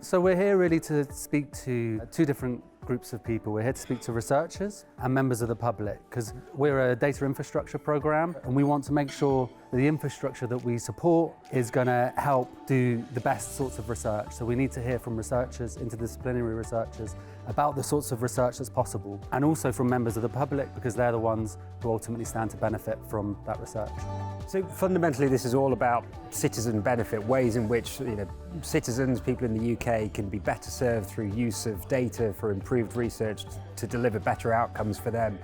So we're here really to speak to two different groups of people. We're here to speak to researchers and members of the public because we're a data infrastructure program and we want to make sure that the infrastructure that we support is going to help do the best sorts of research. So we need to hear from researchers, interdisciplinary researchers, about the sorts of research that's possible, and also from members of the public because they're the ones who ultimately stand to benefit from that research. So fundamentally this is all about citizen benefit, ways in which citizens, people in the UK can be better served through use of data for improved research to deliver better outcomes for them.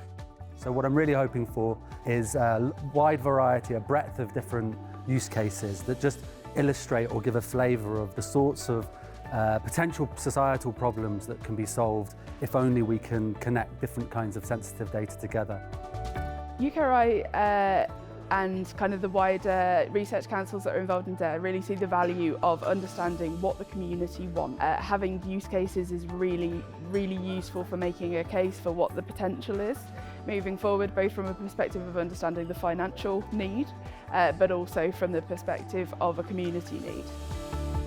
So what I'm really hoping for is a wide variety, a breadth of different use cases that just illustrate or give a flavour of the sorts of potential societal problems that can be solved if only we can connect different kinds of sensitive data together. UKRI and kind of the wider research councils that are involved in data really see the value of understanding what the community want. Having use cases is really useful for making a case for what the potential is moving forward, both from a perspective of understanding the financial need, but also from the perspective of a community need.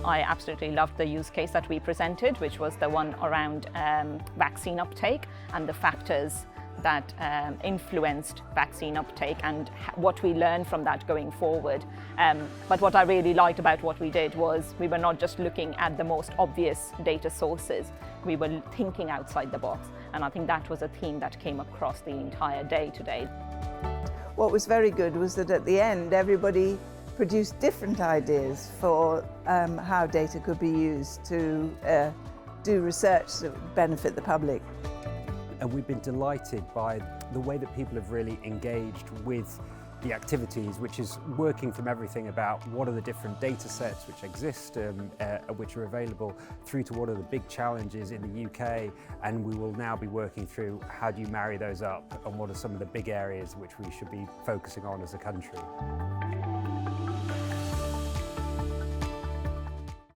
I absolutely loved the use case that we presented, which was the one around vaccine uptake and the factors that influenced vaccine uptake and what we learned from that going forward. But what I really liked about what we did was we were not just looking at the most obvious data sources, we were thinking outside the box. And I think that was a theme that came across the entire day today. What was very good was that at the end everybody produced different ideas for how data could be used to do research that benefit the public. And we've been delighted by the way that people have really engaged with the activities, which is working from everything about what are the different data sets which exist, which are available, through to what are the big challenges in the UK, and we will now be working through how do you marry those up and what are some of the big areas which we should be focusing on as a country.